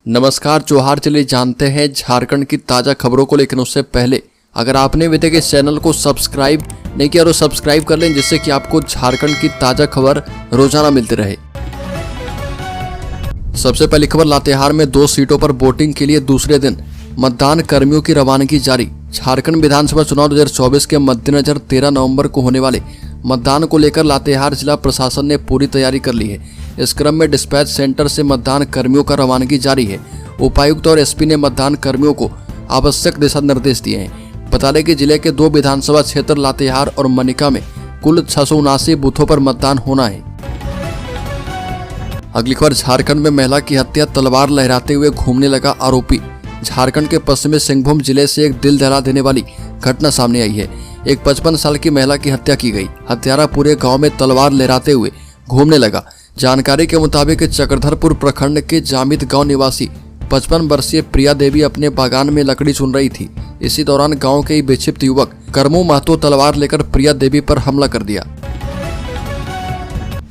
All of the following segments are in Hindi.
नमस्कार, जोहार। चलिए जानते हैं झारखंड की ताज़ा खबरों को, लेकिन उससे पहले अगर आपने अभी तक इस चैनल को सब्सक्राइब नहीं किया तो सब्सक्राइब कर लें, जिससे कि आपको झारखंड की ताज़ा खबर रोजाना मिलती रहे। सबसे पहली खबर, लातेहार में 2 सीटों पर वोटिंग के लिए दूसरे दिन मतदान कर्मियों की रवानगी जारी। झारखंड विधानसभा चुनाव 2024 के मद्देनजर 13 नवंबर को होने वाले मतदान को लेकर लातेहार जिला प्रशासन ने पूरी तैयारी कर ली है। इस क्रम में डिस्पैच सेंटर से मतदान कर्मियों का रवानगी जारी है। उपायुक्त और एसपी ने मतदान कर्मियों को आवश्यक दिशा निर्देश दिए हैं। बता दें कि जिले के 2 विधानसभा क्षेत्र लातेहार और मनिका में कुल 679 बूथों पर मतदान होना है। अगली खबर, झारखंड में महिला की हत्या, तलवार लहराते हुए घूमने लगा आरोपी। झारखंड के पश्चिमी सिंहभूम जिले से एक दिल दहला देने वाली घटना सामने आई है। एक 55 साल की महिला की हत्या की गई। हत्यारा पूरे गांव में तलवार लहराते हुए घूमने लगा। जानकारी के मुताबिक चक्रधरपुर प्रखंड के जामिद गांव निवासी 55 वर्षीय प्रिया देवी अपने बागान में लकड़ी चुन रही थी। इसी दौरान गांव के विक्षिप्त युवक करमू महतो तलवार लेकर प्रिया देवी पर हमला कर दिया।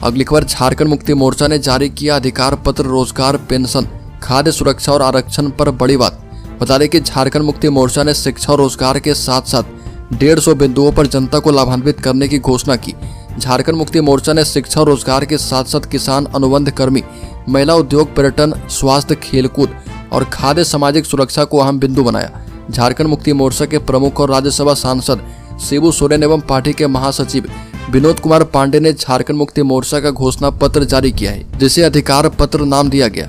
अगली खबर, झारखंड मुक्ति मोर्चा ने जारी किया अधिकार पत्र, रोजगार, पेंशन, खाद्य सुरक्षा और आरक्षण पर बड़ी बात। बता दें कि झारखंड मुक्ति मोर्चा ने शिक्षा और रोजगार के साथ साथ 150 बिंदुओं पर जनता को लाभान्वित करने की घोषणा की। झारखंड मुक्ति मोर्चा ने शिक्षा और रोजगार के साथ साथ किसान, अनुबंध कर्मी, महिला उद्योग, पर्यटन, स्वास्थ्य, खेलकूद और खाद्य सामाजिक सुरक्षा को अहम बिंदु बनाया। झारखंड मुक्ति मोर्चा के प्रमुख और राज्यसभा सांसद शिबू सोरेन एवं पार्टी के महासचिव विनोद कुमार पांडे ने झारखंड मुक्ति मोर्चा का घोषणा पत्र जारी किया है, जिसे अधिकार पत्र नाम दिया गया।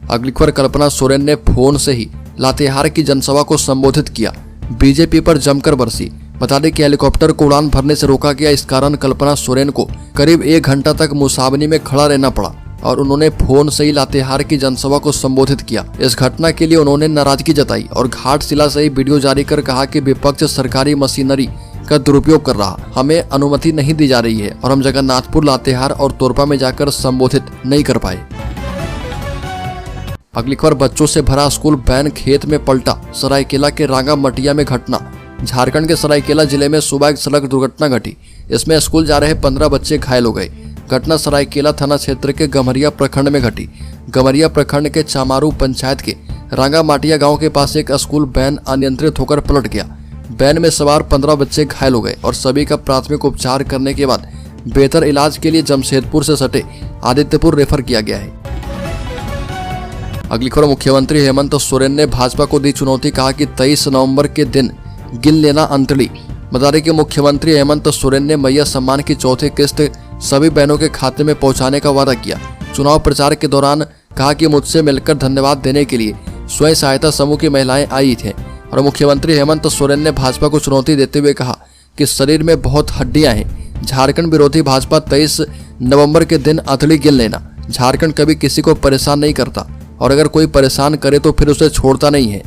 अगली खबर, कल्पना सोरेन ने फोन से ही लातेहार की जनसभा को संबोधित किया। बीजेपी पर जमकर बरसी। बता दें कि हेलीकॉप्टर को उड़ान भरने से रोका गया। इस कारण कल्पना सोरेन को करीब 1 घंटा तक मुसावनी में खड़ा रहना पड़ा और उन्होंने फोन से ही लातेहार की जनसभा को संबोधित किया। इस घटना के लिए उन्होंने नाराजगी जताई और घाटशिला से ही वीडियो जारी कर कहा कि विपक्ष सरकारी मशीनरी का दुरुपयोग कर रहा, हमें अनुमति नहीं दी जा रही है और हम जगन्नाथपुर, लातेहार और तोरपा में जाकर संबोधित नहीं कर पाए। अगली खबर, बच्चों से भरा स्कूल वैन खेत में पलटा। सरायकेला के रांगा मटिया में घटना। झारखंड के सरायकेला जिले में सुबह एक सड़क दुर्घटना घटी। इसमें स्कूल जा रहे 15 बच्चे घायल हो गए। घटना सरायकेला थाना क्षेत्र के गमरिया प्रखंड में घटी। गमरिया प्रखंड के चामारू पंचायत के रांगा माटिया गांव के पास एक स्कूल वैन अनियंत्रित होकर पलट गया। वैन में सवार 15 बच्चे घायल हो गए और सभी का प्राथमिक उपचार करने के बाद बेहतर इलाज के लिए जमशेदपुर से सटे आदित्यपुर रेफर किया गया है। अगली खबर, मुख्यमंत्री हेमंत सोरेन ने भाजपा को दी चुनौती, कहा कि 23 नवंबर के दिन गिन लेना अंतड़ी। बता दें कि मुख्यमंत्री हेमंत सोरेन ने मैया सम्मान की चौथी किस्त सभी बहनों के खाते में पहुंचाने का वादा किया। चुनाव प्रचार के दौरान कहा कि मुझसे मिलकर धन्यवाद देने के लिए स्वयं सहायता समूह की महिलाएं आई थे और मुख्यमंत्री हेमंत सोरेन ने भाजपा को चुनौती देते हुए कहा कि शरीर में बहुत हड्डियां हैं। झारखंड विरोधी भाजपा 23 नवंबर के दिन अंतड़ी गिन लेना। झारखंड कभी किसी को परेशान नहीं करता और अगर कोई परेशान करे तो फिर उसे छोड़ता नहीं है।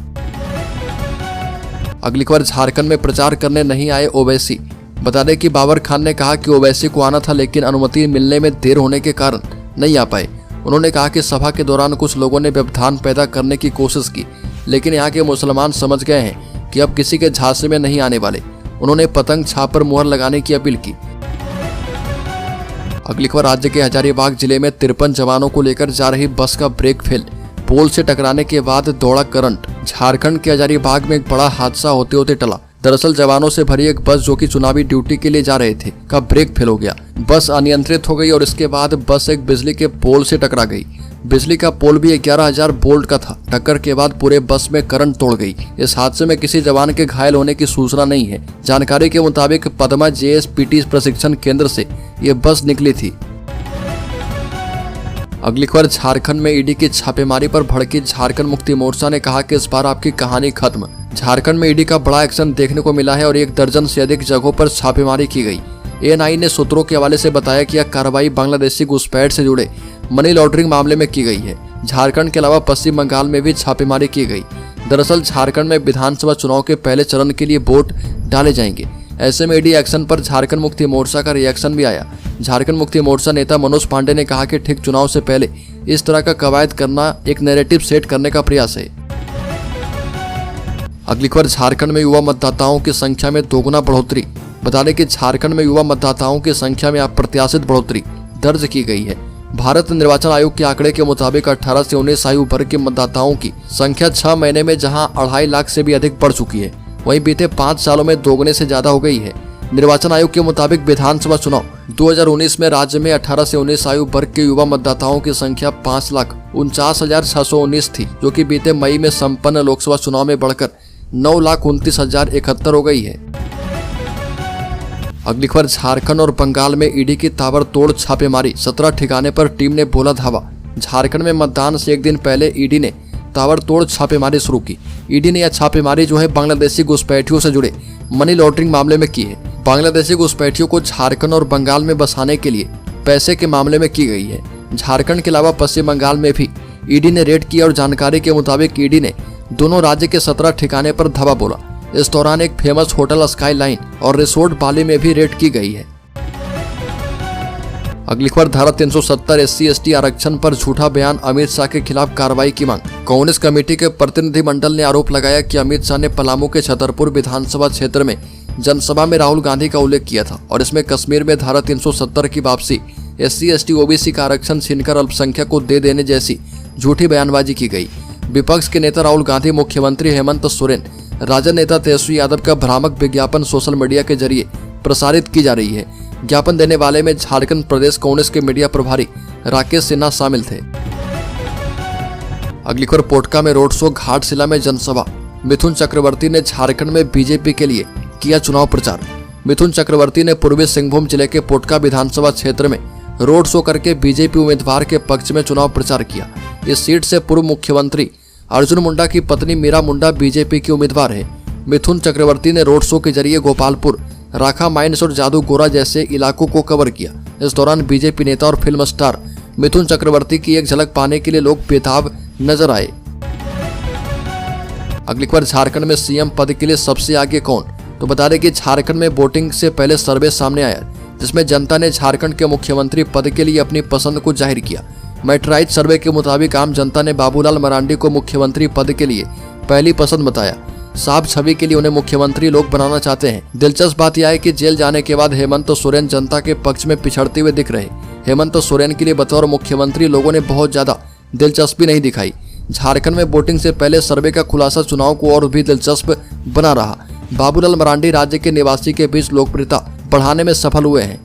अगली खबर, झारखंड में प्रचार करने नहीं आए ओवैसी। बता दें कि बाबर खान ने कहा कि ओवैसी को आना था, लेकिन अनुमति मिलने में देर होने के कारण नहीं आ पाए। उन्होंने कहा कि सभा के दौरान कुछ लोगों ने व्यवधान पैदा करने की कोशिश की, लेकिन यहाँ के मुसलमान समझ गए हैं कि अब किसी के झांसे में नहीं आने वाले। उन्होंने पतंग छाप पर मुहर लगाने की अपील की। अगली खबर, राज्य के हजारीबाग जिले में 53 जवानों को लेकर जा रही बस का ब्रेक फेल, पोल से टकराने के बाद दौड़ा करंट। झारखंड के हजारीबाग में एक बड़ा हादसा होते होते टला। दरअसल जवानों से भरी एक बस जो कि चुनावी ड्यूटी के लिए जा रहे थे का ब्रेक फेल हो गया। बस अनियंत्रित हो गई और इसके बाद बस एक बिजली के पोल से टकरा गई। बिजली का पोल भी 11,000 वोल्ट का था। टक्कर के बाद पूरे बस में करंट तोड़ गई। इस हादसे में किसी जवान के घायल होने की सूचना नहीं है। जानकारी के मुताबिक पदमा JSPT प्रशिक्षण केंद्र से ये बस निकली थी। अगली खबर, झारखंड में ईडी की छापेमारी पर भड़की झारखंड मुक्ति मोर्चा ने कहा कि इस बार आपकी कहानी खत्म। झारखंड में ईडी का बड़ा एक्शन देखने को मिला है और 1 दर्जन से अधिक जगहों पर छापेमारी की गई। ANI ने सूत्रों के हवाले से बताया कि यह कार्रवाई बांग्लादेशी घुसपैठ से जुड़े मनी लॉन्ड्रिंग मामले में की गई है। झारखंड के अलावा पश्चिम बंगाल में भी छापेमारी की गई। दरअसल झारखंड में विधानसभा चुनाव के पहले चरण के लिए वोट डाले जाएंगे। ऐसे में ईडी एक्शन पर झारखंड मुक्ति मोर्चा का रिएक्शन भी आया। झारखंड मुक्ति मोर्चा नेता मनोज पांडे ने कहा कि ठीक चुनाव से पहले इस तरह का कवायद करना एक नैरेटिव सेट करने का प्रयास है। अगली खबर, झारखंड में युवा मतदाताओं की संख्या में दोगुना बढ़ोतरी। बता दें कि झारखंड में युवा मतदाताओं की संख्या में अप्रत्याशित बढ़ोतरी दर्ज की गई है। भारत निर्वाचन आयोग के आंकड़े के मुताबिक 18 से 19 आयु वर्ग के मतदाताओं की संख्या 6 महीने में जहां 2.5 लाख से भी अधिक बढ़ चुकी है, वहीं बीते 5 सालों में दोगुने से ज्यादा हो गई है। निर्वाचन आयोग के मुताबिक विधानसभा चुनाव 2019 में राज्य में 18 से 19 आयु वर्ग के युवा मतदाताओं की संख्या 5,49,619 थी, जो कि बीते मई में संपन्न लोकसभा चुनाव में बढ़कर 9,29,071 हो गई है। अगली खबर, झारखंड और बंगाल में ईडी की ताबड़तोड़ छापेमारी, 17 ठिकाने पर टीम ने बोला धावा। झारखंड में मतदान से एक दिन पहले ईडी ने ताबड़तोड़ छापेमारी शुरू की। ईडी ने यह छापेमारी जो है बांग्लादेशी घुसपैठियों से जुड़े मनी लॉन्ड्रिंग मामले में की है। बांग्लादेशी घुसपैठियों को झारखंड और बंगाल में बसाने के लिए पैसे के मामले में की गई है। झारखंड के अलावा पश्चिम बंगाल में भी ईडी ने रेड किया और जानकारी के मुताबिक ईडी ने दोनों राज्य के 17 ठिकाने पर धावा बोला। इस दौरान एक फेमस होटल स्काई लाइन और रिसोर्ट बाली में भी रेड की गई है। अगली खबर, धारा 370 SC/ST आरक्षण पर झूठा बयान, अमित शाह के खिलाफ कार्रवाई की मांग। कांग्रेस कमेटी के प्रतिनिधिमंडल ने आरोप लगाया कि अमित शाह ने पलामू के छतरपुर विधानसभा क्षेत्र में जनसभा में राहुल गांधी का उल्लेख किया था और इसमें कश्मीर में धारा 370 की वापसी, SC/ST OBC का आरक्षण छीनकर अल्पसंख्यक को दे देने जैसी झूठी बयानबाजी की गई। विपक्ष के नेता राहुल गांधी, मुख्यमंत्री हेमंत सोरेन, राजद नेता तेजस्वी यादव का भ्रामक विज्ञापन सोशल मीडिया के जरिए प्रसारित की जा रही है। ज्ञापन देने वाले में झारखंड प्रदेश कांग्रेस के मीडिया प्रभारी राकेश सिन्हा शामिल थे। अगली खबर, पोटका में रोड शो, घाटशिला में जनसभा। मिथुन चक्रवर्ती ने झारखंड में बीजेपी के लिए किया चुनाव प्रचार। मिथुन चक्रवर्ती ने पूर्वी सिंहभूम जिले के पोटका विधानसभा क्षेत्र में रोड शो करके बीजेपी उम्मीदवार के पक्ष में चुनाव प्रचार किया। इस सीट से पूर्व मुख्यमंत्री अर्जुन मुंडा की पत्नी मीरा मुंडा बीजेपी की उम्मीदवार है। मिथुन चक्रवर्ती ने रोड शो के जरिए गोपालपुर, राखा माइंस और जादूगोरा जैसे इलाकों को कवर किया। इस दौरान बीजेपी नेता और फिल्म स्टार मिथुन चक्रवर्ती की एक झलक पाने के लिए लोग बेताब नजर आए। अगली खबर, झारखंड में सीएम पद के लिए सबसे आगे कौन। तो बता दें कि झारखंड में वोटिंग से पहले सर्वे सामने आया, जिसमें जनता ने झारखंड के मुख्यमंत्री पद के लिए अपनी पसंद को जाहिर किया। मेट्राइज सर्वे के मुताबिक आम जनता ने बाबूलाल मरांडी को मुख्यमंत्री पद के लिए पहली पसंद बताया। साफ छवि के लिए उन्हें मुख्यमंत्री लोग बनाना चाहते हैं। दिलचस्प बात यह है कि जेल जाने के बाद हेमंत सोरेन जनता के पक्ष में पिछड़ते हुए दिख रहे। हेमंत सोरेन के लिए बतौर मुख्यमंत्री लोगों ने बहुत ज्यादा दिलचस्पी नहीं दिखाई। झारखंड में वोटिंग से पहले सर्वे का खुलासा चुनाव को और भी दिलचस्प बना रहा। बाबूलाल मरांडी राज्य के निवासी के बीच लोकप्रियता बढ़ाने में सफल हुए हैं।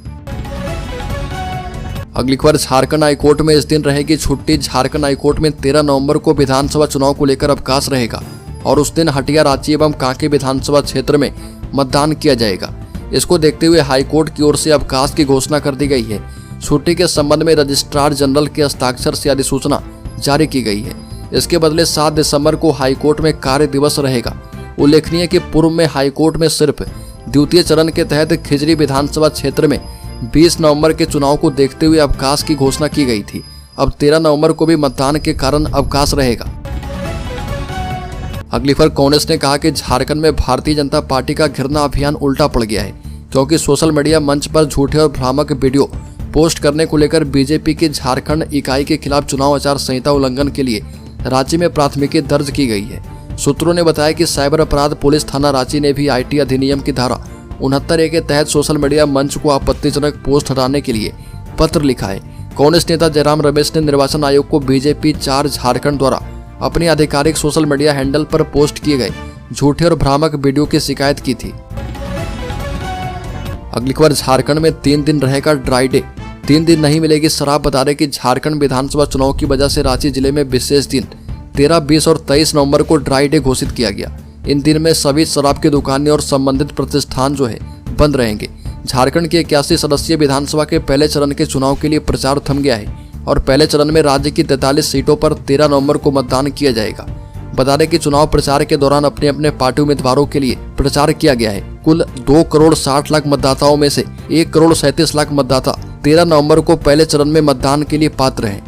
अगली खबर, झारखंड हाईकोर्ट में इस दिन रहेगी छुट्टी। झारखंड हाईकोर्ट में 13 नवंबर को विधानसभा चुनाव को लेकर अवकाश रहेगा और उस दिन हटिया, रांची एवं कांके विधानसभा क्षेत्र में मतदान किया जाएगा। इसको देखते हुए हाईकोर्ट की ओर से अवकाश की घोषणा कर दी गई है। छुट्टी के संबंध में रजिस्ट्रार जनरल के हस्ताक्षर से अधिसूचना जारी की गई है। इसके बदले 7 दिसंबर को हाईकोर्ट में कार्य दिवस रहेगा। उल्लेखनीय कि पूर्व में हाईकोर्ट में सिर्फ द्वितीय चरण के तहत खिजरी विधानसभा क्षेत्र में 20 नवंबर के चुनाव को देखते हुए अवकाश की घोषणा की गई थी। अब 13 नवंबर को भी मतदान के कारण अवकाश रहेगा। अगली खबर, कांग्रेस ने कहा कि झारखंड में भारतीय जनता पार्टी का घिरना अभियान उल्टा पड़ गया है, क्योंकि सोशल मीडिया मंच पर झूठे और भ्रामक वीडियो पोस्ट करने को लेकर बीजेपी की झारखंड इकाई के खिलाफ चुनाव आचार संहिता उल्लंघन के लिए रांची में प्राथमिकी दर्ज की गई है। सूत्रों ने बताया कि साइबर अपराध पुलिस थाना रांची ने भी IT अधिनियम की धारा 69A के तहत सोशल मीडिया मंच को आपत्तिजनक पोस्ट हटाने के लिए पत्र लिखा है। कांग्रेस नेता जयराम रमेश ने निर्वाचन आयोग को बीजेपी 4 झारखंड द्वारा अपनी आधिकारिक सोशल मीडिया हैंडल पर पोस्ट किए गए झूठे और भ्रामक वीडियो की शिकायत की थी। अगली खबर, झारखंड में 3 दिन रहेगा ड्राई डे। 3 दिन नहीं मिलेगी शराब। बता दें कि झारखंड विधानसभा चुनाव की वजह से रांची जिले में विशेष दिन 13, 20 और 23 नवंबर को ड्राई डे घोषित किया गया। इन दिन में सभी शराब की दुकानें और संबंधित प्रतिष्ठान जो है बंद रहेंगे। झारखंड की 81 सदस्यीय विधानसभा के पहले चरण के चुनाव के लिए प्रचार थम गया है और पहले चरण में राज्य की 43 सीटों पर 13 नवंबर को मतदान किया जाएगा। बता दें कि चुनाव प्रचार के दौरान अपने अपने पार्टी उम्मीदवारों के लिए प्रचार किया गया है। कुल 2 करोड़ 60 लाख मतदाताओं में से 1 करोड़ 37 लाख मतदाता 13 नवंबर को पहले चरण में मतदान के लिए पात्र हैं।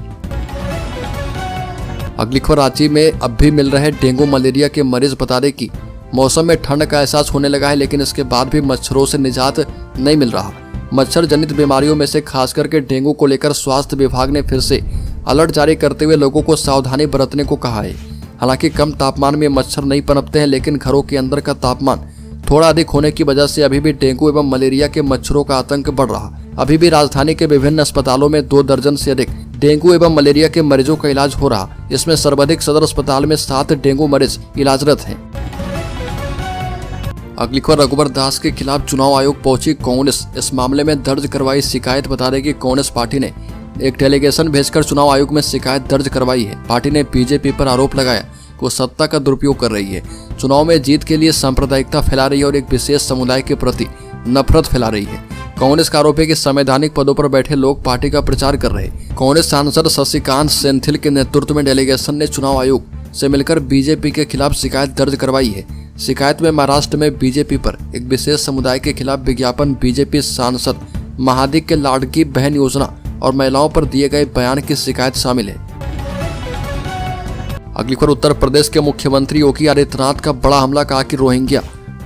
अगली खबर, रांची में अब भी मिल रहे डेंगू मलेरिया के मरीज। बता दें कि मौसम में ठंड का एहसास होने लगा है, लेकिन इसके बाद भी मच्छरों से निजात नहीं मिल रहा। मच्छर जनित बीमारियों में से खास करके डेंगू को लेकर स्वास्थ्य विभाग ने फिर से अलर्ट जारी करते हुए लोगों को सावधानी बरतने को कहा है। हालांकि कम तापमान में मच्छर नहीं पनपते हैं, लेकिन घरों के अंदर का तापमान थोड़ा अधिक होने की वजह से अभी भी डेंगू एवं मलेरिया के मच्छरों का आतंक बढ़ रहा। अभी भी राजधानी के विभिन्न अस्पतालों में 2 दर्जन से अधिक डेंगू एवं मलेरिया के मरीजों का इलाज हो रहा। इसमें सर्वाधिक सदर अस्पताल में 7 डेंगू मरीज इलाजरत हैं। अगली खबर, रघुवर दास के खिलाफ चुनाव आयोग पहुंची कांग्रेस। इस मामले में दर्ज करवाई शिकायत बता रही कि कांग्रेस पार्टी ने एक डेलीगेशन भेजकर चुनाव आयोग में शिकायत दर्ज करवाई है। पार्टी ने बीजेपी पर आरोप लगाया कि वो सत्ता का दुरुपयोग कर रही है, चुनाव में जीत के लिए सांप्रदायिकता फैला रही है और एक विशेष समुदाय के प्रति नफरत फैला रही है। कांग्रेस का आरोप है कि संवैधानिक पदों पर बैठे लोग पार्टी का प्रचार कर रहे हैं। कांग्रेस सांसद शशिकांत सेंथिल के नेतृत्व में डेलीगेशन ने चुनाव आयोग से मिलकर बीजेपी के खिलाफ शिकायत दर्ज करवाई है। शिकायत में महाराष्ट्र में बीजेपी पर एक विशेष समुदाय के खिलाफ विज्ञापन, बीजेपी सांसद महादिक के लाड़की बहन योजना और महिलाओं पर दिए गए बयान की शिकायत शामिल है। अगली खबर, उत्तर प्रदेश के मुख्यमंत्री योगी आदित्यनाथ का बड़ा हमला, कहा कि रोहिंग्या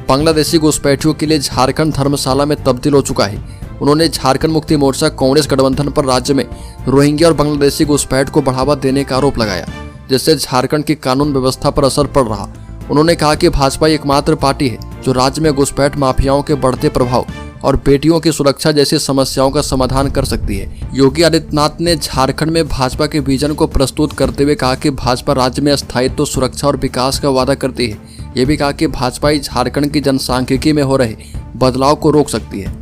बांग्लादेशी घुसपैठियों के लिए झारखंड धर्मशाला में तब्दील हो चुका है। उन्होंने झारखंड मुक्ति मोर्चा कांग्रेस गठबंधन पर राज्य में रोहिंग्या और बांग्लादेशी घुसपैठ को बढ़ावा देने का आरोप लगाया, जिससे झारखंड की कानून व्यवस्था पर असर पड़ रहा। उन्होंने कहा कि भाजपा एकमात्र पार्टी है जो राज्य में घुसपैठ माफियाओं के बढ़ते प्रभाव और बेटियों की सुरक्षा जैसी समस्याओं का समाधान कर सकती है। योगी आदित्यनाथ ने झारखंड में भाजपा के विजन को प्रस्तुत करते हुए कहा कि भाजपा राज्य में स्थायित्व, सुरक्षा और विकास का वादा करती है। ये भी कहा कि भाजपा ही झारखंड की जनसांख्यिकी में हो रहे बदलाव को रोक सकती है।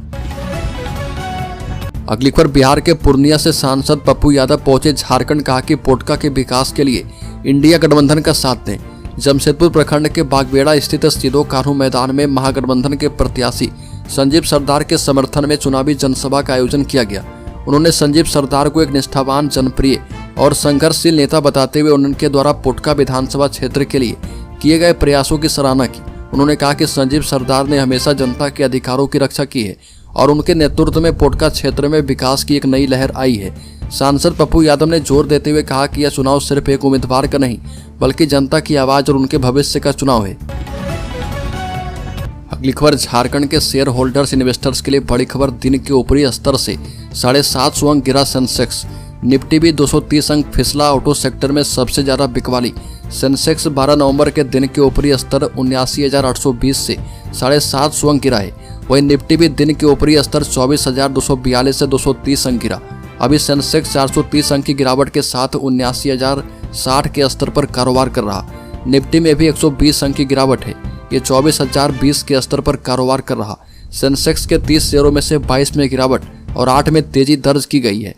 अगली खबर, बिहार के पूर्णिया से सांसद पप्पू यादव पहुंचे झारखंड, कहा कि पोटका के विकास के लिए इंडिया गठबंधन का साथ दें। जमशेदपुर प्रखंड के बागबेड़ा स्थित सिदो कान्हू मैदान में महागठबंधन के प्रत्याशी संजीव सरदार के समर्थन में चुनावी जनसभा का आयोजन किया गया। उन्होंने संजीव सरदार को एक निष्ठावान, जनप्रिय और संघर्षशील नेता बताते हुए उनके द्वारा पोटका विधानसभा क्षेत्र के लिए किए गए प्रयासों की सराहना की। उन्होंने कहा कि संजीव सरदार ने हमेशा जनता के अधिकारों की रक्षा की है और उनके नेतृत्व में पोटका क्षेत्र में विकास की एक नई लहर आई है। सांसद पप्पू यादव ने जोर देते हुए कहा कि यह चुनाव सिर्फ एक उम्मीदवार का नहीं बल्कि जनता की आवाज और उनके भविष्य का चुनाव है। अगली खबर, झारखंड के शेयर होल्डर्स इन्वेस्टर्स के लिए बड़ी खबर। दिन के ऊपरी स्तर से 750 अंक गिरा सेंसेक्स। निफ्टी भी 230 अंक फिसला। ऑटो सेक्टर में सबसे ज्यादा बिकवाली। सेंसेक्स 12 नवंबर के दिन के ऊपरी स्तर 79,820 से 750 अंक गिरा है। वहीं निफ्टी भी दिन के ऊपरी स्तर 24,242 से 230 अंक गिरा। अभी सेंसेक्स 430 अंक की गिरावट के साथ 79,060 के स्तर पर कारोबार कर रहा। निफ्टी में भी 120 अंक की गिरावट है। ये 24,020 के स्तर पर कारोबार कर रहा। सेंसेक्स के 30 शेयरों में से 22 में गिरावट और 8 में तेजी दर्ज की गई है।